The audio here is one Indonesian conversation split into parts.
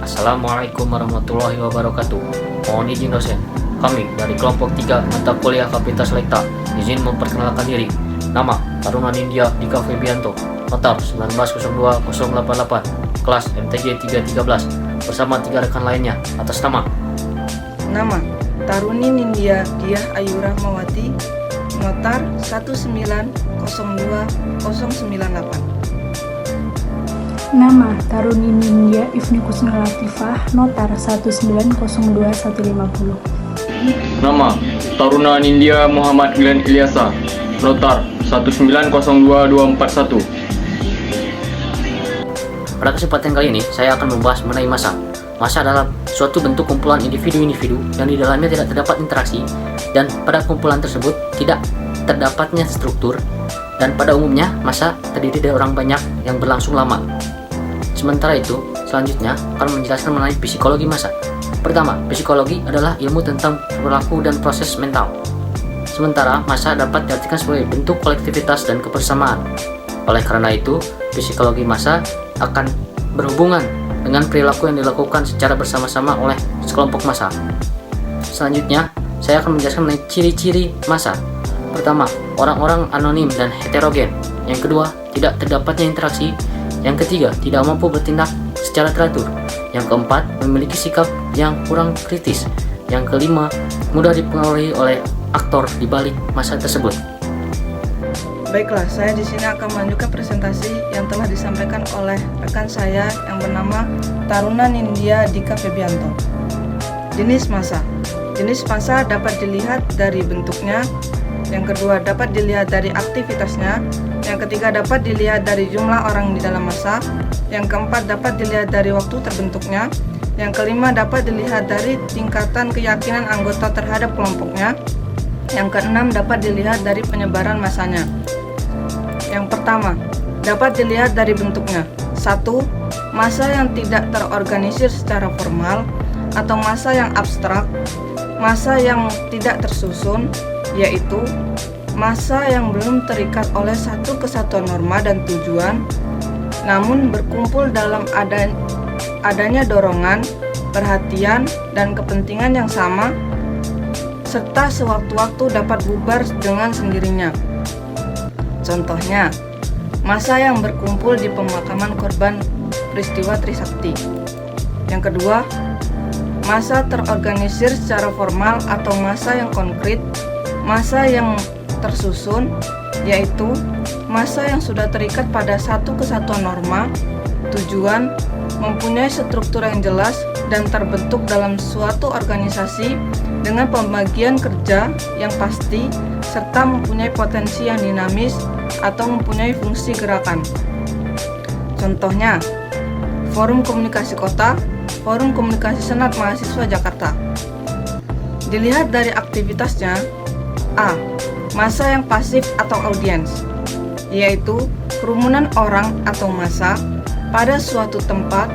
Assalamualaikum warahmatullahi wabarakatuh. Mohon izin dosen. Kami dari kelompok 3 mata kuliah Kapita Selekta izin memperkenalkan diri. Nama Taruna Nindya Dika Febianto, notar 1902088, kelas MTG 313, bersama 3 rekan lainnya atas nama Nama Taruni Nindya Diah Ayu Rahmawati, notar 1902098. Nama Taruni Nindya Ifni Kusnul Latifah, notar 1902150. Nama Taruna Nindya Muhammad Glenn Ilyasa, notar 1902241. Pada kesempatan kali ini, saya akan membahas mengenai massa. Massa adalah suatu bentuk kumpulan individu-individu yang di dalamnya tidak terdapat interaksi, dan pada kumpulan tersebut tidak terdapatnya struktur, dan pada umumnya massa terdiri dari orang banyak yang berlangsung lama. Sementara itu, selanjutnya akan menjelaskan mengenai psikologi massa. Pertama, psikologi adalah ilmu tentang perilaku dan proses mental. Sementara massa dapat diartikan sebagai bentuk kolektivitas dan kebersamaan. Oleh karena itu, psikologi massa akan berhubungan dengan perilaku yang dilakukan secara bersama-sama oleh sekelompok massa. Selanjutnya, saya akan menjelaskan mengenai ciri-ciri massa. Pertama, orang-orang anonim dan heterogen. Yang kedua, tidak terdapatnya interaksi. Yang ketiga, tidak mampu bertindak secara teratur. Yang keempat, memiliki sikap yang kurang kritis. Yang kelima, mudah dipengaruhi oleh aktor di balik massa tersebut. Baiklah, saya di sini akan melanjutkan presentasi yang telah disampaikan oleh rekan saya yang bernama Taruna Nindya Dika Febianto. Jenis massa. Jenis massa dapat dilihat dari bentuknya. Yang kedua, dapat dilihat dari aktivitasnya. Yang ketiga, dapat dilihat dari jumlah orang di dalam massa. Yang keempat, dapat dilihat dari waktu terbentuknya. Yang kelima, dapat dilihat dari tingkatan keyakinan anggota terhadap kelompoknya. Yang keenam, dapat dilihat dari penyebaran massanya. Yang pertama, dapat dilihat dari bentuknya. 1. Massa yang tidak terorganisir secara formal atau massa yang abstrak. Massa yang tidak tersusun, yaitu massa yang belum terikat oleh satu kesatuan norma dan tujuan, namun berkumpul dalam adanya dorongan, perhatian, dan kepentingan yang sama, serta sewaktu-waktu dapat bubar dengan sendirinya. Contohnya, massa yang berkumpul di pemakaman korban peristiwa Trisakti. Yang kedua, massa terorganisir secara formal atau massa yang konkret. Massa yang tersusun, yaitu massa yang sudah terikat pada satu kesatuan norma, tujuan, mempunyai struktur yang jelas, dan terbentuk dalam suatu organisasi dengan pembagian kerja yang pasti, serta mempunyai potensi yang dinamis atau mempunyai fungsi gerakan. Contohnya, Forum Komunikasi Kota, Forum Komunikasi Senat Mahasiswa Jakarta. Dilihat dari aktivitasnya, A. Massa yang pasif atau audiens, yaitu kerumunan orang atau massa pada suatu tempat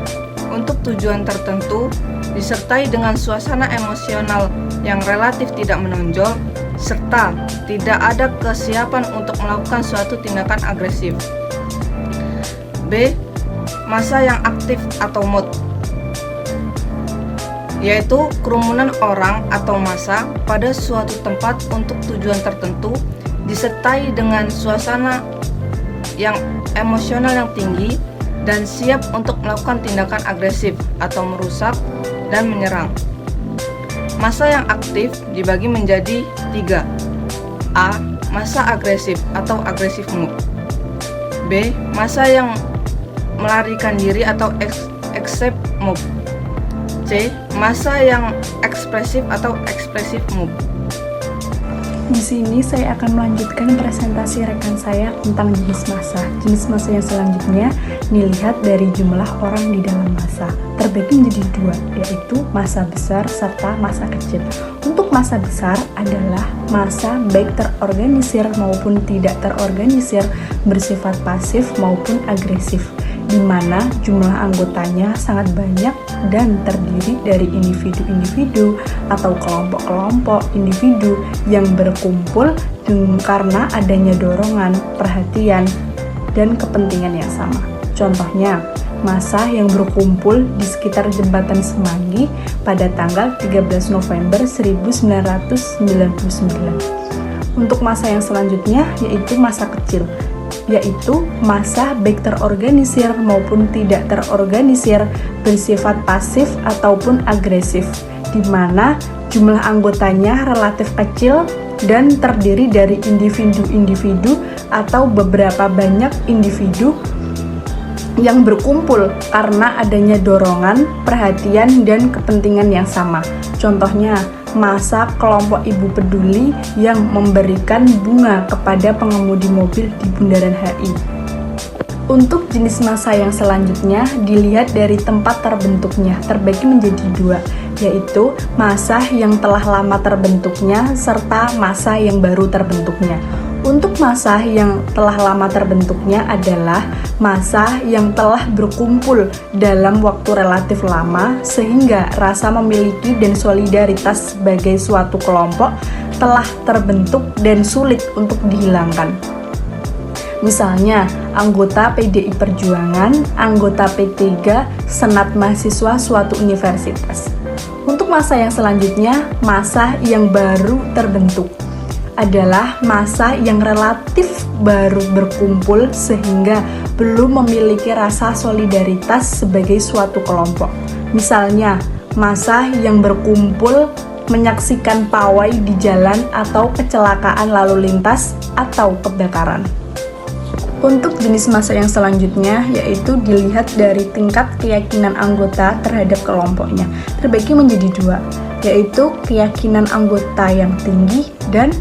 untuk tujuan tertentu, disertai dengan suasana emosional yang relatif tidak menonjol, serta tidak ada kesiapan untuk melakukan suatu tindakan agresif. B. Massa yang aktif atau mood, yaitu kerumunan orang atau massa pada suatu tempat untuk tujuan tertentu, disertai dengan suasana yang emosional yang tinggi dan siap untuk melakukan tindakan agresif atau merusak dan menyerang. Massa yang aktif dibagi menjadi 3. A. Massa agresif atau agresif mood. B. Massa yang melarikan diri atau escape mood. C. Massa yang ekspresif atau ekspresif mood. Di sini saya akan melanjutkan presentasi rekan saya tentang jenis massa. Jenis massa yang selanjutnya dilihat dari jumlah orang di dalam massa. Terbagi menjadi 2, yaitu massa besar serta massa kecil. Untuk massa besar adalah massa baik terorganisir maupun tidak terorganisir, bersifat pasif maupun agresif, di mana jumlah anggotanya sangat banyak dan terdiri dari individu-individu atau kelompok-kelompok individu yang berkumpul karena adanya dorongan, perhatian, dan kepentingan yang sama. Contohnya, massa yang berkumpul di sekitar jembatan Semanggi pada tanggal 13 November 1999. Untuk massa yang selanjutnya yaitu massa kecil, yaitu massa baik terorganisir maupun tidak terorganisir, bersifat pasif ataupun agresif, di mana jumlah anggotanya relatif kecil dan terdiri dari individu-individu atau beberapa banyak individu yang berkumpul karena adanya dorongan, perhatian, dan kepentingan yang sama. Contohnya, massa kelompok Ibu Peduli yang memberikan bunga kepada pengemudi mobil di Bundaran HI. Untuk jenis massa yang selanjutnya dilihat dari tempat terbentuknya, terbagi menjadi dua, yaitu massa yang telah lama terbentuknya serta massa yang baru terbentuknya. Untuk massa yang telah lama terbentuknya adalah massa yang telah berkumpul dalam waktu relatif lama sehingga rasa memiliki dan solidaritas sebagai suatu kelompok telah terbentuk dan sulit untuk dihilangkan. Misalnya, anggota PDI Perjuangan, anggota P3, senat mahasiswa suatu universitas. Untuk massa yang selanjutnya, massa yang baru terbentuk adalah massa yang relatif baru berkumpul sehingga belum memiliki rasa solidaritas sebagai suatu kelompok. Misalnya, massa yang berkumpul menyaksikan pawai di jalan atau kecelakaan lalu lintas atau kebakaran. Untuk jenis massa yang selanjutnya yaitu dilihat dari tingkat keyakinan anggota terhadap kelompoknya, terbagi menjadi dua, yaitu keyakinan anggota yang tinggi dan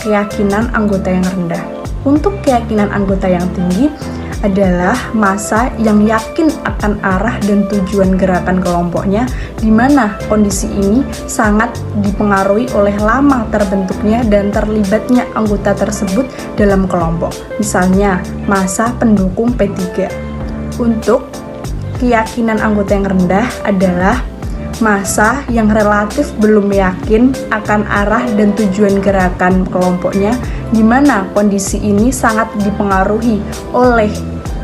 keyakinan anggota yang rendah. Untuk keyakinan anggota yang tinggi adalah massa yang yakin akan arah dan tujuan gerakan kelompoknya, di mana kondisi ini sangat dipengaruhi oleh lama terbentuknya dan terlibatnya anggota tersebut dalam kelompok. Misalnya, massa pendukung P3. Untuk keyakinan anggota yang rendah adalah massa yang relatif belum yakin akan arah dan tujuan gerakan kelompoknya, di mana kondisi ini sangat dipengaruhi oleh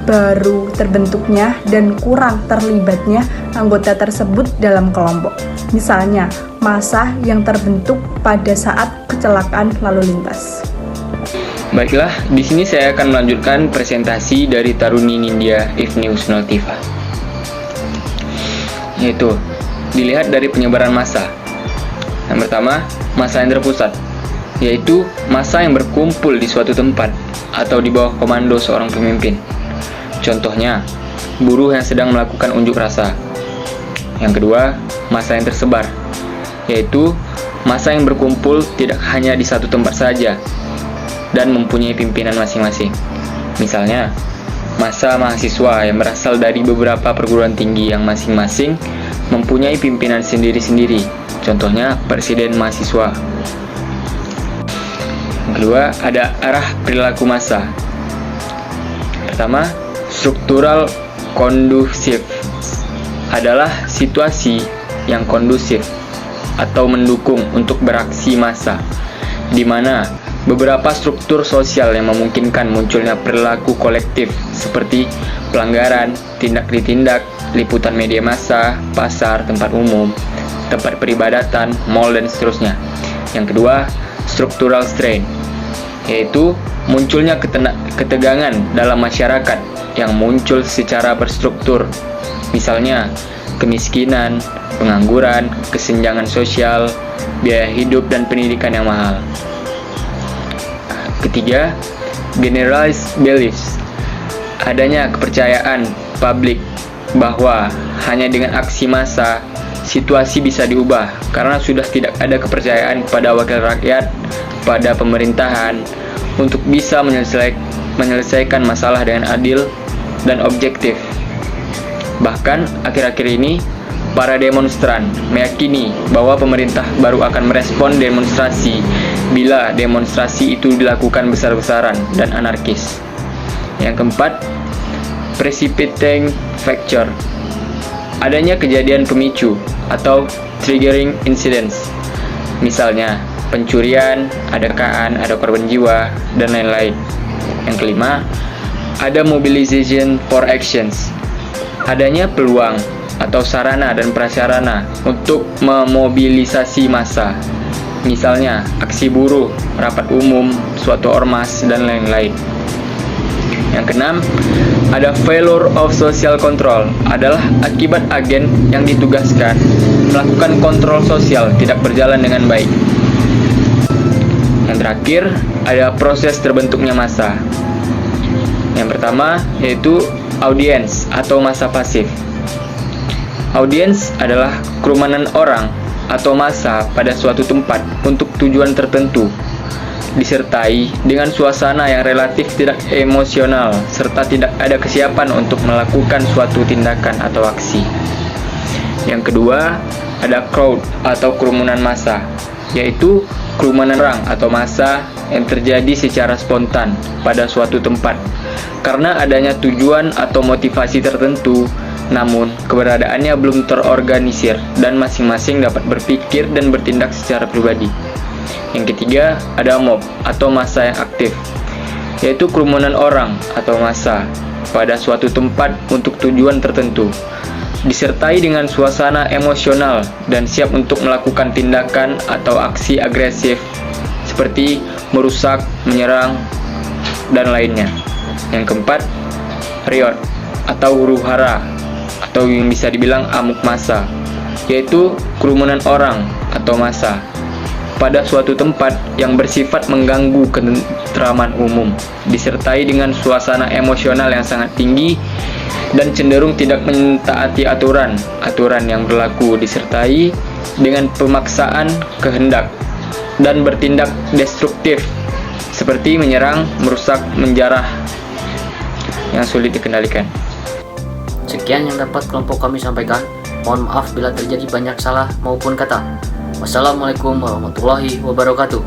baru terbentuknya dan kurang terlibatnya anggota tersebut dalam kelompok. Misalnya, massa yang terbentuk pada saat kecelakaan lalu lintas. Baiklah, di sini saya akan melanjutkan presentasi dari Taruni Nindya Ifni Husnultifah. Yaitu dilihat dari penyebaran massa. Yang pertama, massa yang terpusat, yaitu massa yang berkumpul di suatu tempat atau di bawah komando seorang pemimpin. Contohnya, buruh yang sedang melakukan unjuk rasa. Yang kedua, massa yang tersebar, yaitu massa yang berkumpul tidak hanya di satu tempat saja dan mempunyai pimpinan masing-masing. Misalnya, massa mahasiswa yang berasal dari beberapa perguruan tinggi yang masing-masing mempunyai pimpinan sendiri-sendiri, contohnya presiden mahasiswa. Yang kedua, ada arah perilaku massa. Pertama, struktural kondusif adalah situasi yang kondusif atau mendukung untuk beraksi massa, di mana beberapa struktur sosial yang memungkinkan munculnya perilaku kolektif seperti pelanggaran, tindak ditindak, liputan media massa, pasar, tempat umum, tempat peribadatan, mal, dan seterusnya. Yang kedua, structural strain, yaitu munculnya ketegangan dalam masyarakat yang muncul secara berstruktur, misalnya kemiskinan, pengangguran, kesenjangan sosial, biaya hidup, dan pendidikan yang mahal. Ketiga, generalized beliefs, adanya kepercayaan publik bahwa hanya dengan aksi massa situasi bisa diubah karena sudah tidak ada kepercayaan pada wakil rakyat, pada pemerintahan untuk bisa menyelesaikan masalah dengan adil dan objektif. Bahkan akhir-akhir ini para demonstran meyakini bahwa pemerintah baru akan merespon demonstrasi bila demonstrasi itu dilakukan besar-besaran dan anarkis. Yang keempat, precipitating factor, adanya kejadian pemicu atau triggering incidents, misalnya pencurian, ada korban jiwa, dan lain-lain. Yang kelima, ada mobilization for actions, adanya peluang atau sarana dan prasarana untuk memobilisasi massa. Misalnya, aksi buruh, rapat umum, suatu ormas, dan lain-lain. Yang keenam, ada failure of social control, adalah akibat agen yang ditugaskan melakukan kontrol sosial tidak berjalan dengan baik. Yang terakhir, ada proses terbentuknya massa. Yang pertama, yaitu audiens atau massa pasif. Audiens adalah kerumunan orang atau massa pada suatu tempat untuk tujuan tertentu, disertai dengan suasana yang relatif tidak emosional serta tidak ada kesiapan untuk melakukan suatu tindakan atau aksi. Yang kedua, ada crowd atau kerumunan massa, yaitu kerumunan orang atau massa yang terjadi secara spontan pada suatu tempat karena adanya tujuan atau motivasi tertentu, namun keberadaannya belum terorganisir dan masing-masing dapat berpikir dan bertindak secara pribadi. Yang ketiga, ada mob atau massa yang aktif, yaitu kerumunan orang atau massa pada suatu tempat untuk tujuan tertentu, disertai dengan suasana emosional dan siap untuk melakukan tindakan atau aksi agresif seperti merusak, menyerang, dan lainnya. Yang keempat, riot atau huru-hara atau yang bisa dibilang amuk massa, yaitu kerumunan orang atau massa pada suatu tempat yang bersifat mengganggu ketentraman umum, disertai dengan suasana emosional yang sangat tinggi dan cenderung tidak mentaati aturan yang berlaku, disertai dengan pemaksaan kehendak dan bertindak destruktif seperti menyerang, merusak, menjarah yang sulit dikendalikan. Sekian yang dapat kelompok kami sampaikan. Mohon maaf bila terjadi banyak salah maupun kata. Wassalamualaikum warahmatullahi wabarakatuh.